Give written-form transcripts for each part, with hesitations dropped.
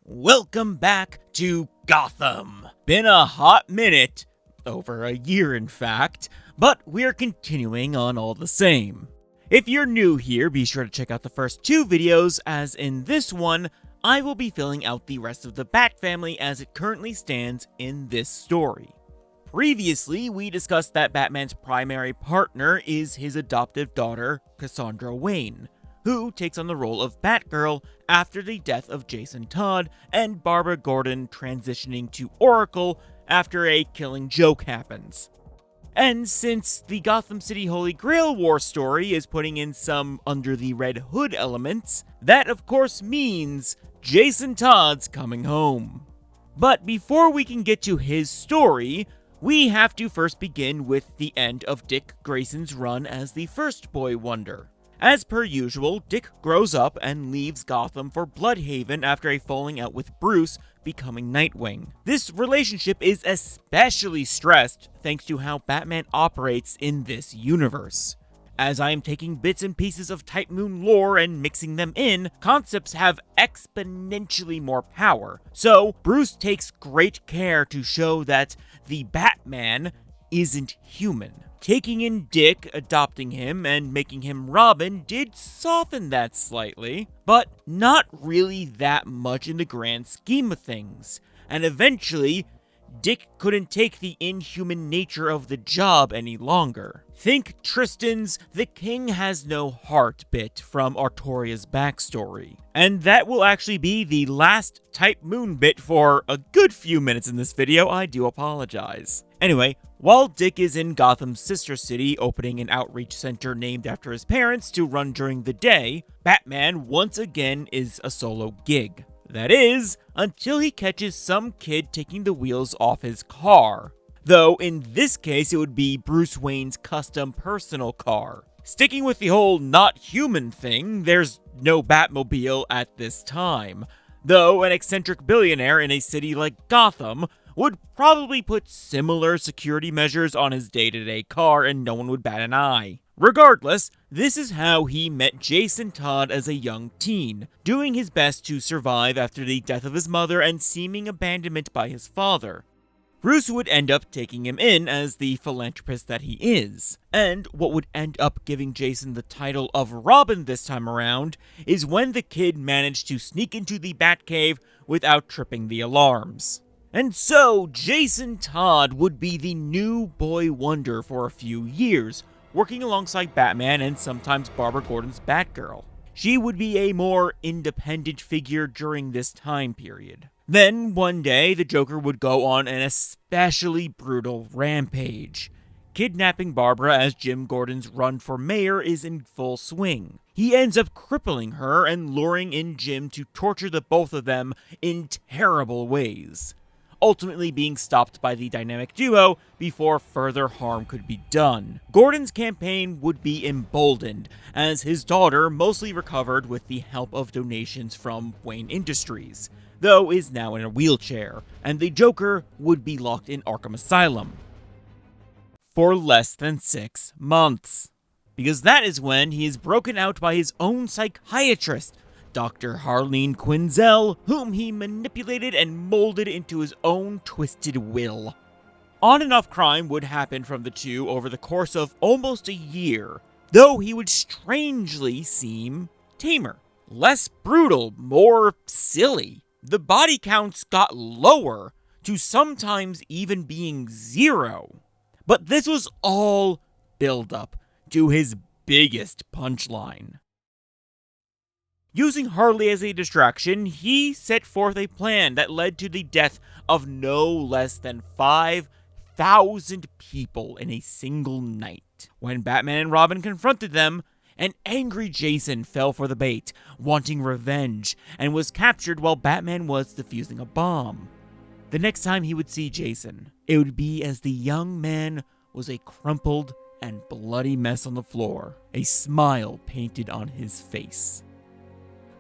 Welcome back to Gotham. Been a hot minute, over a year in fact, but we're continuing on all the same. If you're new here, be sure to check out the first two videos, as in this one, I will be filling out the rest of the Bat family as it currently stands in this story. Previously, we discussed that Batman's primary partner is his adoptive daughter, Cassandra Wayne, who takes on the role of Batgirl after the death of Jason Todd and Barbara Gordon transitioning to Oracle after a killing joke happens. And since the Gotham City Holy Grail War story is putting in some under the Red Hood elements, that of course means Jason Todd's coming home. But before we can get to his story, we have to first begin with the end of Dick Grayson's run as the first Boy Wonder. As per usual, Dick grows up and leaves Gotham for Bloodhaven after a falling out with Bruce, becoming Nightwing. This relationship is especially stressed thanks to how Batman operates in this universe. As I am taking bits and pieces of Type Moon lore and mixing them in, concepts have exponentially more power. So, Bruce takes great care to show that the Batman isn't human. Taking in Dick, adopting him, and making him Robin did soften that slightly, but not really that much in the grand scheme of things. And eventually, Dick couldn't take the inhuman nature of the job any longer. Think Tristan's "The King Has No Heart" bit from Artoria's backstory. And that will actually be the last Type Moon bit for a good few minutes in this video, I do apologize. Anyway, while Dick is in Gotham's sister city opening an outreach center named after his parents to run during the day, Batman once again is a solo gig. That is, until he catches some kid taking the wheels off his car. Though, in this case, it would be Bruce Wayne's custom personal car. Sticking with the whole not human thing, there's no Batmobile at this time. Though an eccentric billionaire in a city like Gotham would probably put similar security measures on his day-to-day car and no one would bat an eye. Regardless, this is how he met Jason Todd as a young teen, doing his best to survive after the death of his mother and seeming abandonment by his father. Bruce would end up taking him in as the philanthropist that he is, and what would end up giving Jason the title of Robin this time around is when the kid managed to sneak into the Batcave without tripping the alarms. And so, Jason Todd would be the new Boy Wonder for a few years, working alongside Batman and sometimes Barbara Gordon's Batgirl. She would be a more independent figure during this time period. Then, one day, the Joker would go on an especially brutal rampage, kidnapping Barbara as Jim Gordon's run for mayor is in full swing. He ends up crippling her and luring in Jim to torture the both of them in terrible ways, ultimately being stopped by the dynamic duo before further harm could be done. Gordon's campaign would be emboldened, as his daughter mostly recovered with the help of donations from Wayne Industries, though is now in a wheelchair, and the Joker would be locked in Arkham Asylum for less than 6 months. Because that is when he is broken out by his own psychiatrist, Dr. Harleen Quinzel, whom he manipulated and molded into his own twisted will. On and off crime would happen from the two over the course of almost a year, though he would strangely seem tamer, less brutal, more silly. The body counts got lower, to sometimes even being 0. But this was all build-up to his biggest punchline. Using Harley as a distraction, he set forth a plan that led to the death of no less than 5,000 people in a single night. When Batman and Robin confronted them, an angry Jason fell for the bait, wanting revenge, and was captured while Batman was defusing a bomb. The next time he would see Jason, it would be as the young man was a crumpled and bloody mess on the floor, a smile painted on his face.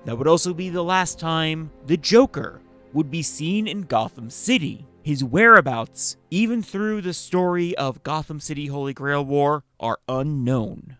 That would also be the last time the Joker would be seen in Gotham City. His whereabouts, even through the story of Gotham City Holy Grail War, are unknown.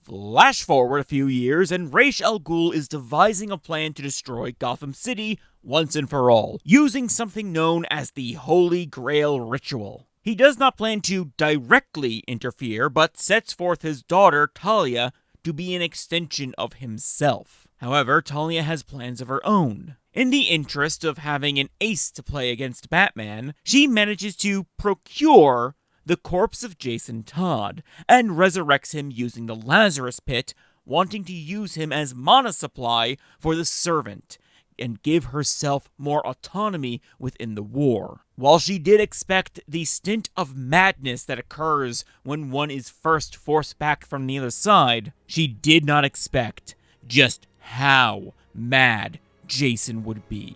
Flash forward a few years, and Ra's al Ghul is devising a plan to destroy Gotham City once and for all, using something known as the Holy Grail ritual. He does not plan to directly interfere, but sets forth his daughter, Talia, to be an extension of himself. However, Talia has plans of her own. In the interest of having an ace to play against Batman, she manages to procure the corpse of Jason Todd and resurrects him using the Lazarus Pit, wanting to use him as mana supply for the Servant and give herself more autonomy within the war. While she did expect the stint of madness that occurs when one is first forced back from the other side, she did not expect just how mad Jason would be.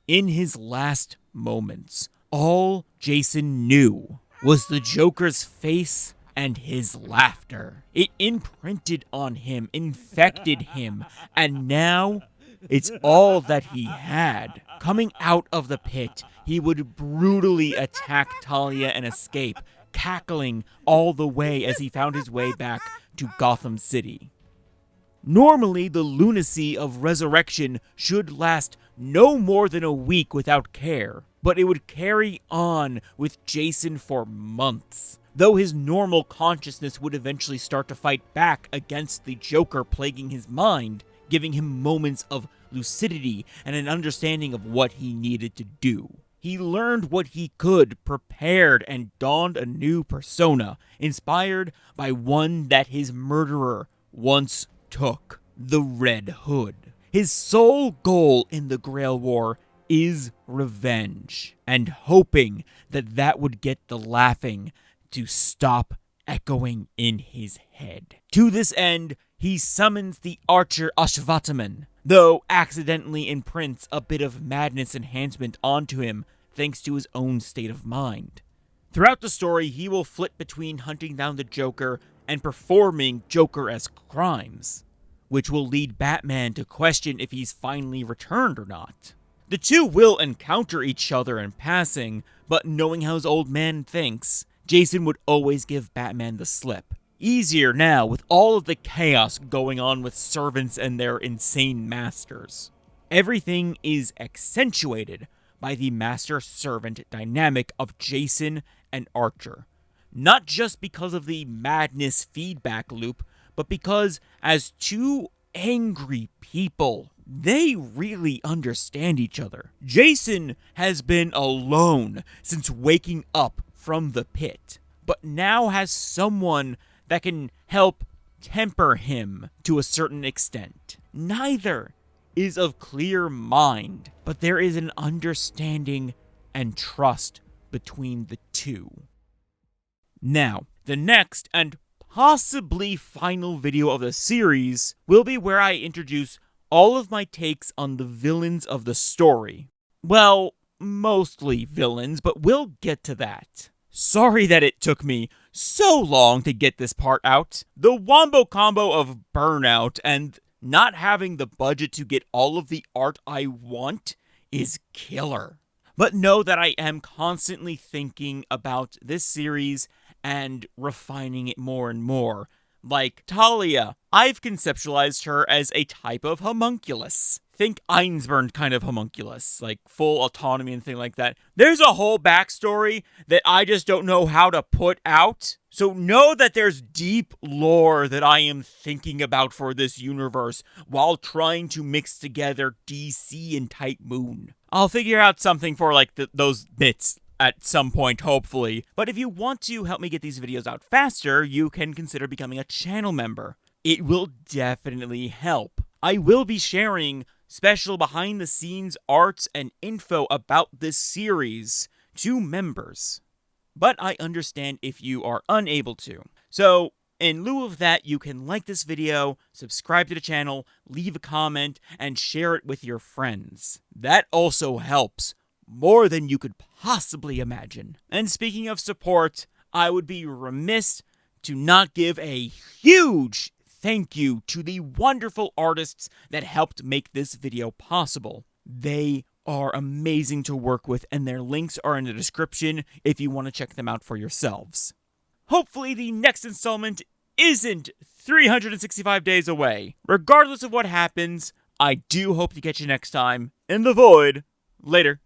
In his last moments, all Jason knew was the Joker's face and his laughter. It imprinted on him, infected him, and now it's all that he had. Coming out of the pit, he would brutally attack Talia and escape, cackling all the way as he found his way back to Gotham City. Normally, the lunacy of resurrection should last no more than a week without care, but it would carry on with Jason for months, though his normal consciousness would eventually start to fight back against the Joker plaguing his mind, giving him moments of lucidity and an understanding of what he needed to do. He learned what he could, prepared, and donned a new persona, inspired by one that his murderer once took, the Red Hood. His sole goal in the Grail War is revenge, and hoping that that would get the laughing to stop echoing in his head. To this end, he summons the archer Ashwataman, though accidentally imprints a bit of madness enhancement onto him thanks to his own state of mind. Throughout the story, he will flip between hunting down the Joker and performing Joker-esque crimes, which will lead Batman to question if he's finally returned or not. The two will encounter each other in passing, but knowing how his old man thinks, Jason would always give Batman the slip. Easier now with all of the chaos going on with servants and their insane masters. Everything is accentuated by the master-servant dynamic of Jason and Archer. Not just because of the madness feedback loop, but because as two angry people, they really understand each other. Jason has been alone since waking up from the pit, but now has someone that can help temper him to a certain extent. Neither is of clear mind, but there is an understanding and trust between the two. Now, the next and possibly final video of the series will be where I introduce all of my takes on the villains of the story. Well, mostly villains, but we'll get to that. Sorry that it took me so long to get this part out. The wombo combo of burnout and not having the budget to get all of the art I want is killer. But know that I am constantly thinking about this series and refining it more and more. Like Talia, I've conceptualized her as a type of homunculus. Think Einsburn kind of homunculus, like full autonomy and thing like that. There's a whole backstory that I just don't know how to put out. So know that there's deep lore that I am thinking about for this universe while trying to mix together DC and Type Moon. I'll figure out something for like those bits at some point, hopefully. But if you want to help me get these videos out faster, you can consider becoming a channel member. It will definitely help. I will be sharing special behind-the-scenes arts and info about this series to members. But I understand if you are unable to. So, in lieu of that, you can like this video, subscribe to the channel, leave a comment, and share it with your friends. That also helps more than you could possibly imagine. And speaking of support, I would be remiss to not give a huge thank you to the wonderful artists that helped make this video possible. They are amazing to work with, and their links are in the description if you want to check them out for yourselves. Hopefully the next installment isn't 365 days away. Regardless of what happens, I do hope to catch you next time in the void. Later.